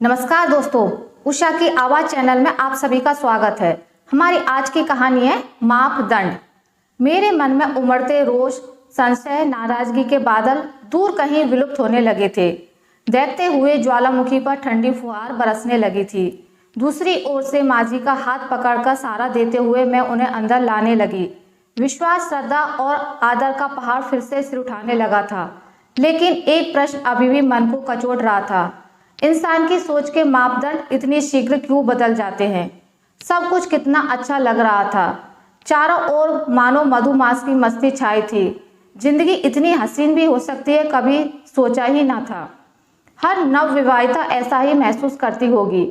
नमस्कार दोस्तों, उषा की आवाज चैनल में आप सभी का स्वागत है। हमारी आज की कहानी है मापदंड। मेरे मन में उमड़ते रोष, संशय, नाराजगी के बादल दूर कहीं विलुप्त होने लगे थे। देखते हुए ज्वालामुखी पर ठंडी फुहार बरसने लगी थी। दूसरी ओर से माजी का हाथ पकड़कर सहारा देते हुए मैं उन्हें अंदर लाने लगी। विश्वास, श्रद्धा और आदर का पहाड़ फिर से सिर उठाने लगा था। लेकिन एक प्रश्न अभी भी मन को कचोट रहा था। इंसान की सोच के मापदंड इतनी शीघ्र क्यों बदल जाते हैं। सब कुछ कितना अच्छा लग रहा था। चारों ओर मानो मधुमास की मस्ती छाई थी। जिंदगी इतनी हसीन भी हो सकती है, कभी सोचा ही ना था। हर नवविवाहिता ऐसा ही महसूस करती होगी।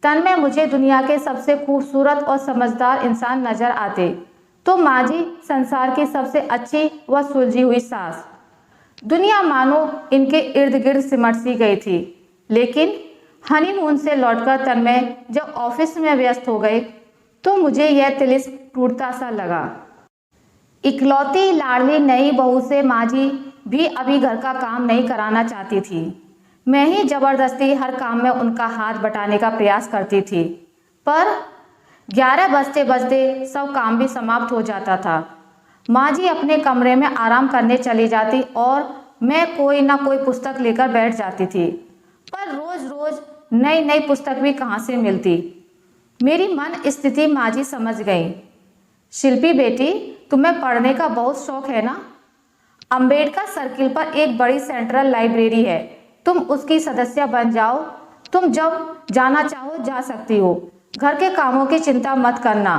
तन में मुझे दुनिया के सबसे खूबसूरत और समझदार इंसान नजर आते, तो माजी संसार की सबसे अच्छी व सुलझी हुई सास। दुनिया मानो इनके इर्द गिर्द सिमट सी गई थी। लेकिन हनीमून से लौटकर तन्मय जब ऑफिस में व्यस्त हो गए तो मुझे यह तिलिस्म टूटता सा लगा। इकलौती लाडली नई बहू से माजी भी अभी घर का काम नहीं कराना चाहती थी। मैं ही जबरदस्ती हर काम में उनका हाथ बटाने का प्रयास करती थी। पर 11 बजते बजते सब काम भी समाप्त हो जाता था। माजी अपने कमरे में आराम करने चली जाती और मैं कोई ना कोई पुस्तक लेकर बैठ जाती थी। पर रोज रोज नई नई पुस्तक भी कहाँ से मिलती। मेरी मन स्थिति माजी समझ गई। शिल्पी बेटी, तुम्हें पढ़ने का बहुत शौक है ना। अंबेडकर सर्किल पर एक बड़ी सेंट्रल लाइब्रेरी है, तुम उसकी सदस्य बन जाओ। तुम जब जाना चाहो जा सकती हो। घर के कामों की चिंता मत करना।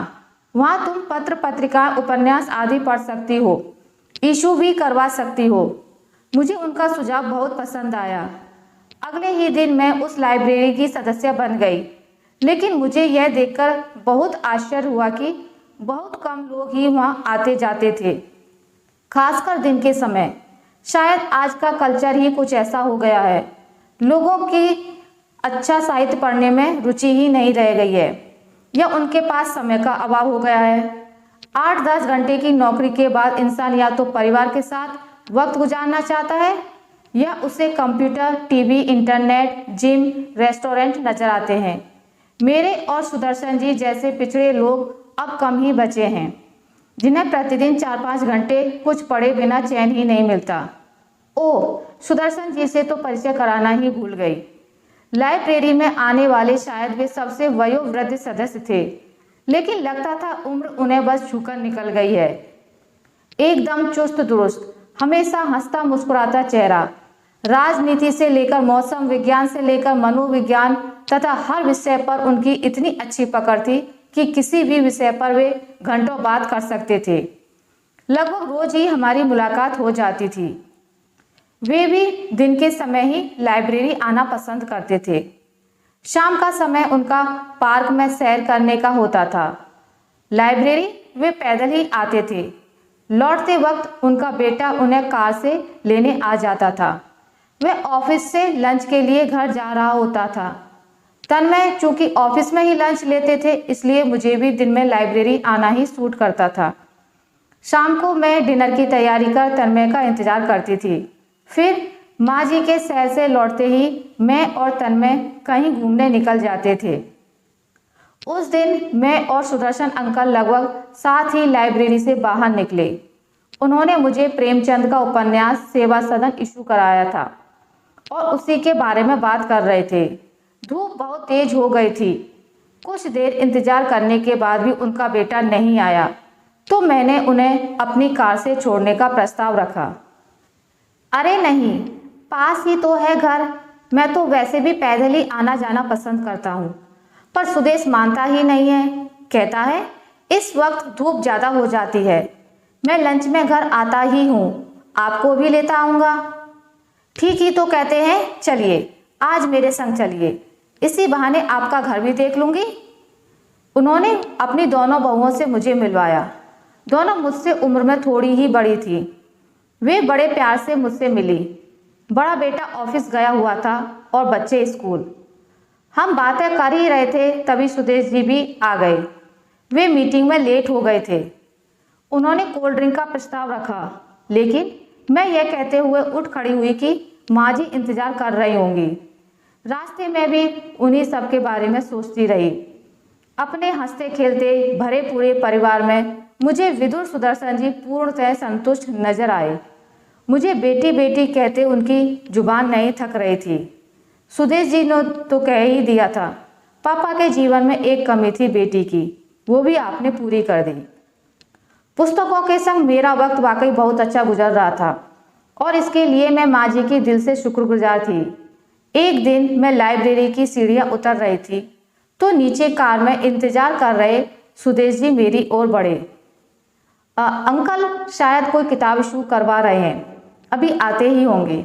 वहाँ तुम पत्र पत्रिका, उपन्यास आदि पढ़ सकती हो, इशू भी करवा सकती हो। मुझे उनका सुझाव बहुत पसंद आया। अगले ही दिन मैं उस लाइब्रेरी की सदस्य बन गई। लेकिन मुझे यह देखकर बहुत आश्चर्य हुआ कि बहुत कम लोग ही वहाँ आते जाते थे, खासकर दिन के समय। शायद आज का कल्चर ही कुछ ऐसा हो गया है। लोगों की अच्छा साहित्य पढ़ने में रुचि ही नहीं रह गई है, या उनके पास समय का अभाव हो गया है। 8-10 घंटे की नौकरी के बाद इंसान या तो परिवार के साथ वक्त गुजारना चाहता है, या उसे computer, TV, internet, gym, restaurant नजर आते हैं। मेरे और सुदर्शन जी जैसे पिछड़े लोग अब कम ही बचे हैं, जिन्हें प्रतिदिन 4-5 घंटे कुछ पढ़े बिना चैन ही नहीं मिलता। ओह, सुदर्शन जी से तो परिचय कराना ही भूल गई। लाइब्रेरी में आने वाले शायद वे सबसे वयोवृद्ध सदस्य थे, लेकिन लगता था उम्र उन्हें बस छूकर निकल गई है। एकदम चुस्त दुरुस्त, हमेशा हंसता मुस्कुराता चेहरा। राजनीति से लेकर मौसम विज्ञान से लेकर मनोविज्ञान तथा हर विषय पर उनकी इतनी अच्छी पकड़ थी कि किसी भी विषय पर वे घंटों बात कर सकते थे। लगभग रोज ही हमारी मुलाकात हो जाती थी। वे भी दिन के समय ही लाइब्रेरी आना पसंद करते थे। शाम का समय उनका पार्क में सैर करने का होता था। लाइब्रेरी वे पैदल ही आते थे। लौटते वक्त उनका बेटा उन्हें कार से लेने आ जाता था। वह ऑफिस से लंच के लिए घर जा रहा होता था। तन्मय चूंकि ऑफिस में ही लंच लेते थे, इसलिए मुझे भी दिन में लाइब्रेरी आना ही सूट करता था। शाम को मैं डिनर की तैयारी कर तन्मय का इंतजार करती थी। फिर माँ जी के शहर से लौटते ही मैं और तन्मय कहीं घूमने निकल जाते थे। उस दिन मैं और सुदर्शन अंकल लगभग साथ ही लाइब्रेरी से बाहर निकले। उन्होंने मुझे प्रेमचंद का उपन्यास सेवा सदन इशू कराया था और उसी के बारे में बात कर रहे थे। धूप बहुत तेज हो गई थी। कुछ देर इंतजार करने के बाद भी उनका बेटा नहीं आया, तो मैंने उन्हें अपनी कार से छोड़ने का प्रस्ताव रखा। अरे नहीं, पास ही तो है घर। मैं तो वैसे भी पैदल ही आना जाना पसंद करता हूँ। पर सुदेश मानता ही नहीं है। कहता है इस वक्त धूप ज़्यादा हो जाती है। मैं लंच में घर आता ही हूँ, आपको भी लेता आऊँगा। ठीक ही तो कहते हैं, चलिए आज मेरे संग चलिए, इसी बहाने आपका घर भी देख लूँगी। उन्होंने अपनी दोनों बहुओं से मुझे मिलवाया। दोनों मुझसे उम्र में थोड़ी ही बड़ी थी। वे बड़े प्यार से मुझसे मिली। बड़ा बेटा ऑफिस गया हुआ था और बच्चे स्कूल। हम बातें कर ही रहे थे, तभी सुदेश जी भी आ गए। वे मीटिंग में लेट हो गए थे। उन्होंने कोल्ड ड्रिंक का प्रस्ताव रखा, लेकिन मैं यह कहते हुए उठ खड़ी हुई कि माँ जी इंतजार कर रही होंगी। रास्ते में भी उन्हीं सब के बारे में सोचती रही। अपने हंसते खेलते भरे पूरे परिवार में मुझे विदुर सुदर्शन जी पूर्णतः संतुष्ट नजर आए। मुझे बेटी बेटी कहते उनकी जुबान नहीं थक रही थी। सुदेश जी ने तो कह ही दिया था, पापा के जीवन में एक कमी थी बेटी की, वो भी आपने पूरी कर दी। पुस्तकों के संग मेरा वक्त वाकई बहुत अच्छा गुजर रहा था और इसके लिए मैं माँ जी की दिल से शुक्रगुजार थी। एक दिन मैं लाइब्रेरी की सीढ़ियाँ उतर रही थी तो नीचे कार में इंतजार कर रहे सुदेश जी मेरी ओर बढ़े। अंकल शायद कोई किताब इशू करवा रहे हैं, अभी आते ही होंगे,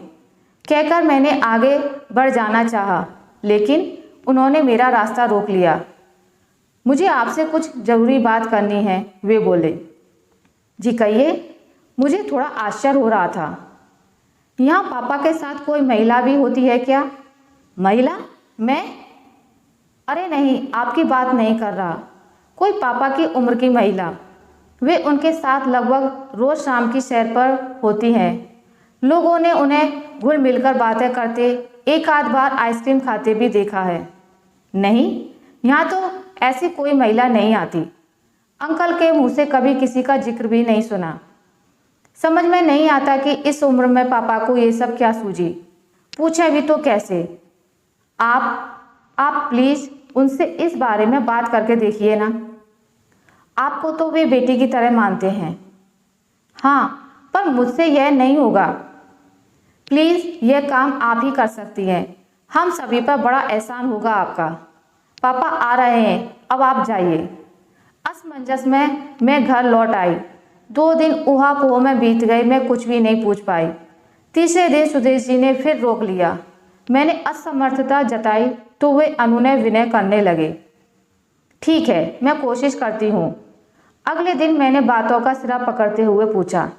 कहकर मैंने आगे बढ़ जाना चाहा, लेकिन उन्होंने मेरा रास्ता रोक लिया। मुझे आपसे कुछ ज़रूरी बात करनी है, वे बोले। जी कहिए। मुझे थोड़ा आश्चर्य हो रहा था। यहाँ पापा के साथ कोई महिला भी होती है क्या? महिला? मैं? अरे नहीं, आपकी बात नहीं कर रहा। कोई पापा की उम्र की महिला। वे उनके साथ लगभग रोज शाम की सैर पर होती हैं। लोगों ने उन्हें घुल मिलकर बातें करते, एक आध बार आइसक्रीम खाते भी देखा है। नहीं, यहाँ तो ऐसी कोई महिला नहीं आती। अंकल के मुंह से कभी किसी का जिक्र भी नहीं सुना। समझ में नहीं आता कि इस उम्र में पापा को ये सब क्या सूझी। पूछे भी तो कैसे? आप प्लीज उनसे इस बारे में बात करके देखिए ना। आपको तो वे बेटी की तरह मानते हैं। हाँ, पर मुझसे यह नहीं होगा। प्लीज यह काम आप ही कर सकती हैं। हम सभी पर बड़ा एहसान होगा आपका। पापा आ रहे हैं, अब आप जाइए। असमंजस में मैं घर लौट आई। 2 दिन ऊहा-पोह में बीत गए, मैं कुछ भी नहीं पूछ पाई। तीसरे दिन सुदेश जी ने फिर रोक लिया। मैंने असमर्थता जताई तो वे अनुनय विनय करने लगे। ठीक है, मैं कोशिश करती हूँ। अगले दिन मैंने बातों का सिरा पकड़ते हुए पूछा,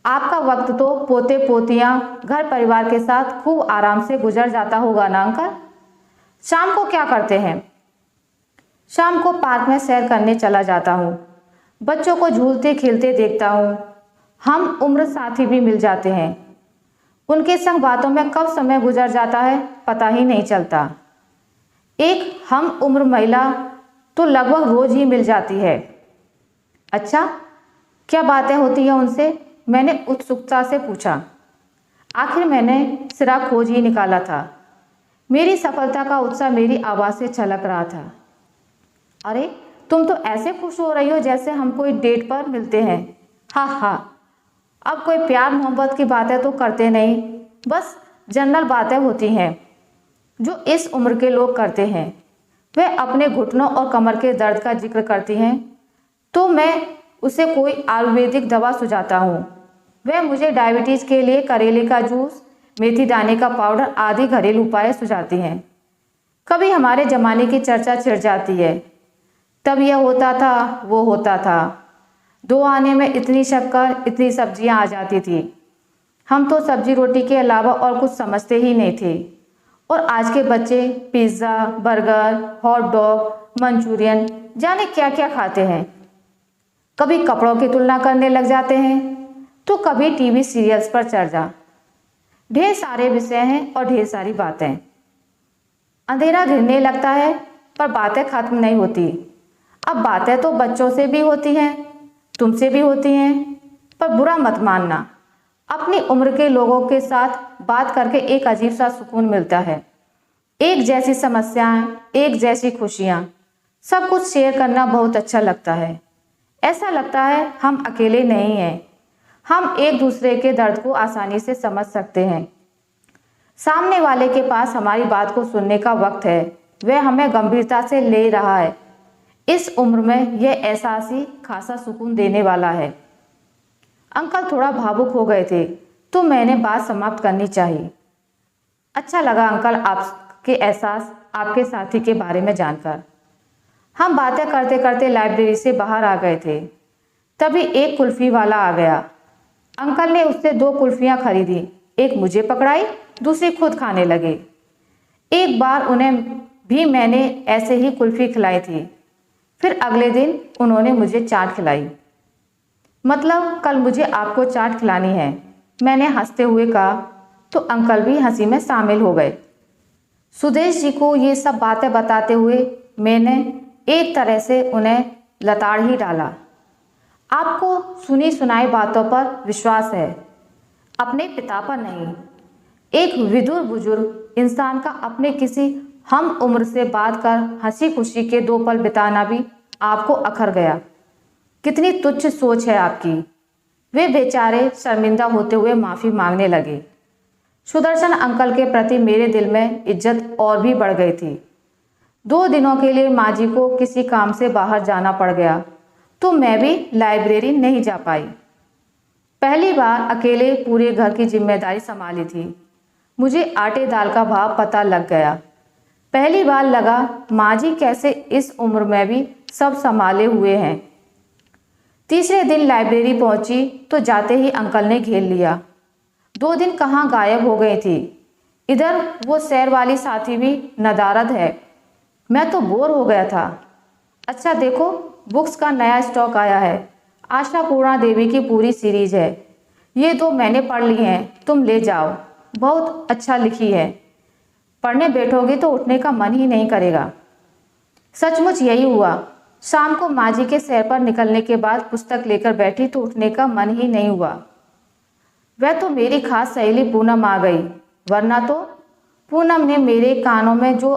आपका वक्त तो पोते पोतियाँ घर परिवार के साथ खूब आराम से गुजर जाता होगा ना अंकल? शाम को क्या करते हैं? शाम को पार्क में सैर करने चला जाता हूँ। बच्चों को झूलते खेलते देखता हूँ। हम उम्र साथी भी मिल जाते हैं। उनके संग बातों में कब समय गुजर जाता है पता ही नहीं चलता। एक हम उम्र महिला तो लगभग रोज ही मिल जाती है। अच्छा, क्या बातें होती हैं उनसे? मैंने उत्सुकता से पूछा। आखिर मैंने सिरा खोज ही निकाला था। मेरी सफलता का उत्साह मेरी आवाज़ से छलक रहा था। अरे, तुम तो ऐसे खुश हो रही हो जैसे हम कोई डेट पर मिलते हैं। हाँ हाँ, अब कोई प्यार मोहब्बत की बातें तो करते नहीं, बस जनरल बातें होती हैं जो इस उम्र के लोग करते हैं। वे अपने घुटनों और कमर के दर्द का जिक्र करती हैं तो मैं उसे कोई आयुर्वेदिक दवा सुझाता हूँ। वह मुझे डायबिटीज़ के लिए करेले का जूस, मेथी दाने का पाउडर आदि घरेलू उपाय सुझाती हैं। कभी हमारे ज़माने की चर्चा छिड़ जाती है। तब यह होता था, वो होता था। 2 आने में इतनी शक्कर, इतनी सब्जियां आ जाती थी। हम तो सब्जी रोटी के अलावा और कुछ समझते ही नहीं थे। और आज के बच्चे pizza, burger, hot dog, Manchurian, जाने क्या क्या खाते हैं। कभी कपड़ों की तुलना करने लग जाते हैं तो कभी टीवी सीरियल्स पर चढ़ जा। ढेर सारे विषय हैं और ढेर सारी बातें। अंधेरा घिरने लगता है पर बातें खत्म नहीं होती। अब बातें तो बच्चों से भी होती हैं, तुमसे भी होती हैं, पर बुरा मत मानना, अपनी उम्र के लोगों के साथ बात करके एक अजीब सा सुकून मिलता है। एक जैसी समस्याएं, एक जैसी खुशियां, सब कुछ शेयर करना बहुत अच्छा लगता है। ऐसा लगता है हम अकेले नहीं हैं, हम एक दूसरे के दर्द को आसानी से समझ सकते हैं। सामने वाले के पास हमारी बात को सुनने का वक्त है, वह हमें गंभीरता से ले रहा है। इस उम्र में यह एहसास ही खासा सुकून देने वाला है। अंकल थोड़ा भावुक हो गए थे तो मैंने बात समाप्त करनी चाहिए। अच्छा लगा अंकल आपके एहसास आपके साथी के बारे में जानकर। हम बातें करते करते लाइब्रेरी से बाहर आ गए थे। तभी एक कुल्फी वाला आ गया। अंकल ने उससे 2 कुल्फियाँ खरीदी, एक मुझे पकड़ाई, दूसरी खुद खाने लगे। एक बार उन्हें भी मैंने ऐसे ही कुल्फी खिलाई थी। फिर अगले दिन उन्होंने मुझे चाट खिलाई। मतलब कल मुझे आपको चाट खिलानी है, मैंने हंसते हुए कहा तो अंकल भी हंसी में शामिल हो गए। सुदेश जी को ये सब बातें बताते हुए मैंने एक तरह से उन्हें लताड़ ही डाला। आपको सुनी सुनाई बातों पर विश्वास है, अपने पिता पर नहीं। एक विधुर बुजुर्ग इंसान का अपने किसी हम उम्र से बात कर हंसी खुशी के 2 पल बिताना भी आपको अखर गया। कितनी तुच्छ सोच है आपकी। वे बेचारे शर्मिंदा होते हुए माफ़ी मांगने लगे। सुदर्शन अंकल के प्रति मेरे दिल में इज्जत और भी बढ़ गई थी। 2 दिनों के लिए माँ जी को किसी काम से बाहर जाना पड़ गया तो मैं भी लाइब्रेरी नहीं जा पाई। पहली बार अकेले पूरे घर की जिम्मेदारी संभाली थी। मुझे आटे दाल का भाव पता लग गया। पहली बार लगा माँ जी कैसे इस उम्र में भी सब संभाले हुए हैं। तीसरे दिन लाइब्रेरी पहुंची तो जाते ही अंकल ने घेर लिया। 2 दिन कहाँ गायब हो गई थी। इधर वो सैर वाली साथी भी नदारद है। मैं तो बोर हो गया था। अच्छा देखो, बुक्स का नया स्टॉक आया है। आशा पूर्णा देवी की पूरी सीरीज है। ये 2 मैंने पढ़ ली हैं, तुम ले जाओ। बहुत अच्छा लिखी है। पढ़ने बैठोगे तो उठने का मन ही नहीं करेगा। सचमुच यही हुआ। शाम को माँ जी के सैर पर निकलने के बाद पुस्तक लेकर बैठी तो उठने का मन ही नहीं हुआ। वह तो मेरी खास सहेली पूनम आ गई, वरना तो पूनम ने मेरे कानों में जो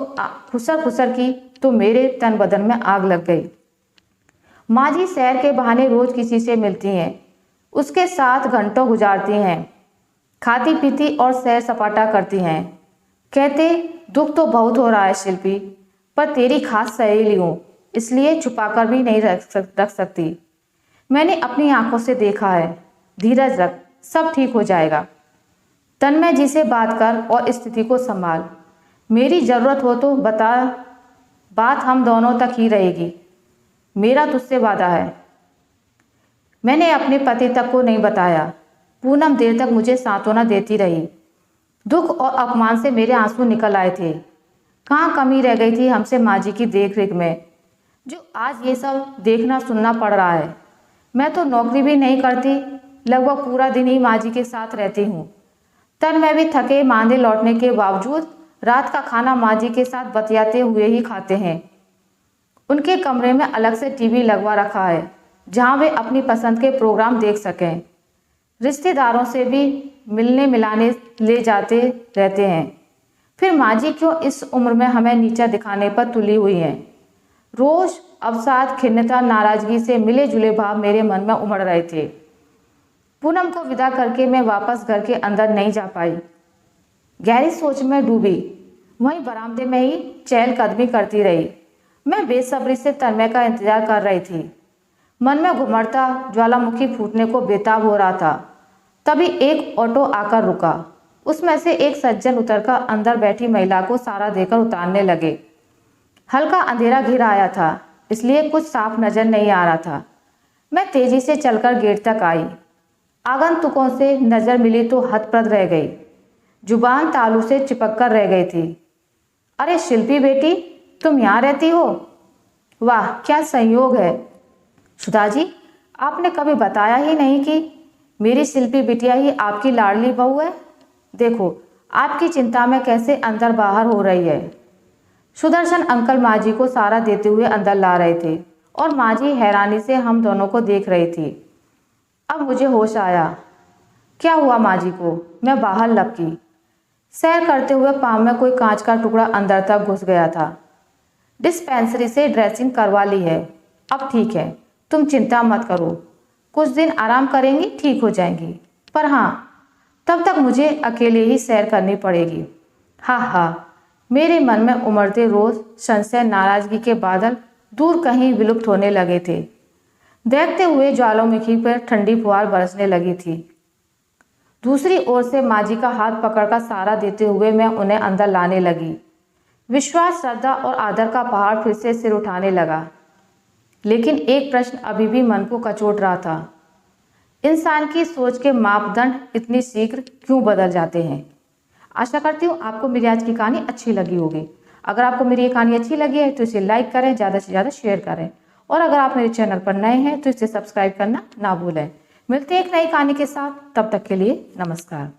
खुसर खुसर की तो मेरे तन बदन में आग लग गई। माँ जी सैर के बहाने रोज किसी से मिलती हैं, उसके साथ घंटों गुजारती हैं, खाती पीती और सैर सपाटा करती हैं। कहते दुख तो बहुत हो रहा है शिल्पी, पर तेरी खास सहेली हूँ इसलिए छुपाकर भी नहीं रख सकती। मैंने अपनी आंखों से देखा है। धीरज रख, सब ठीक हो जाएगा। तन्मय जी से बात कर और स्थिति को संभाल। मेरी ज़रूरत हो तो बता, बात हम दोनों तक ही रहेगी। मेरा तुझसे वादा है। मैंने अपने पति तक को नहीं बताया। पूनम देर तक मुझे सांत्वना देती रही। दुख और अपमान से मेरे आंसू निकल आए थे। कहाँ कमी रह गई थी हमसे माँ जी की देख रेख में, जो आज ये सब देखना सुनना पड़ रहा है। मैं तो नौकरी भी नहीं करती, लगभग पूरा दिन ही माँ जी के साथ रहती हूँ। तन्मय भी थके मांदे लौटने के बावजूद रात का खाना माँ जी के साथ बतियाते हुए ही खाते हैं। उनके कमरे में अलग से टीवी लगवा रखा है जहाँ वे अपनी पसंद के प्रोग्राम देख सकें। रिश्तेदारों से भी मिलने मिलाने ले जाते रहते हैं। फिर माँ जी क्यों इस उम्र में हमें नीचा दिखाने पर तुली हुई हैं। रोज अवसाद, खिन्नता, नाराजगी से मिले जुले भाव मेरे मन में उमड़ रहे थे। पूनम को विदा करके मैं वापस घर के अंदर नहीं जा पाई। गहरी सोच में डूबी वहीं बरामदे में ही चहलकदमी करती रही। मैं बेसब्री से तन्मय का इंतजार कर रही थी। मन में घुमड़ता ज्वालामुखी फूटने को बेताब हो रहा था। तभी एक ऑटो आकर रुका। उसमें से एक सज्जन उतरकर अंदर बैठी महिला को सहारा देकर उतारने लगे। हल्का अंधेरा घिर आया था, इसलिए कुछ साफ नजर नहीं आ रहा था। मैं तेजी से चलकर गेट तक आई। आगंतुकों से नजर मिली तो हतप्रभ रह गई। जुबान तालू से चिपक कर रह गई थी। अरे शिल्पी बेटी, तुम यहाँ रहती हो? वाह क्या संयोग है। सुधा जी, आपने कभी बताया ही नहीं कि मेरी शिल्पी बिटिया ही आपकी लाडली बहू है। देखो आपकी चिंता में कैसे अंदर बाहर हो रही है। सुदर्शन अंकल माँ जी को सहारा देते हुए अंदर ला रहे थे और माँ जी हैरानी से हम दोनों को देख रही थी। अब मुझे होश आया। क्या हुआ माँ जी को? मैं बाहर लपकी। सैर करते हुए पाँव में कोई कांच का टुकड़ा अंदर तक घुस गया था। डिस्पेंसरी से ड्रेसिंग करवा ली है, अब ठीक है, तुम चिंता मत करो। कुछ दिन आराम करेंगी, ठीक हो जाएंगी। पर हाँ, तब तक मुझे अकेले ही सैर करनी पड़ेगी। हाँ, मेरे मन में उमड़ते रोज संशय, नाराजगी के बादल दूर कहीं विलुप्त होने लगे थे। देखते हुए ज्वालामुखी पर ठंडी फुहार बरसने लगी थी। दूसरी ओर से माँ जी का हाथ पकड़कर सहारा देते हुए मैं उन्हें अंदर लाने लगी। विश्वास, श्रद्धा और आदर का पहाड़ फिर से सिर उठाने लगा। लेकिन एक प्रश्न अभी भी मन को कचोट रहा था। इंसान की सोच के मापदंड इतनी शीघ्र क्यों बदल जाते हैं? आशा करती हूँ आपको मेरी आज की कहानी अच्छी लगी होगी। अगर आपको मेरी ये कहानी अच्छी लगी है तो इसे लाइक करें, ज़्यादा से ज़्यादा शेयर करें, और अगर आप मेरे चैनल पर नए हैं तो इसे सब्सक्राइब करना ना भूलें। मिलते हैं एक नई कहानी के साथ, तब तक के लिए नमस्कार।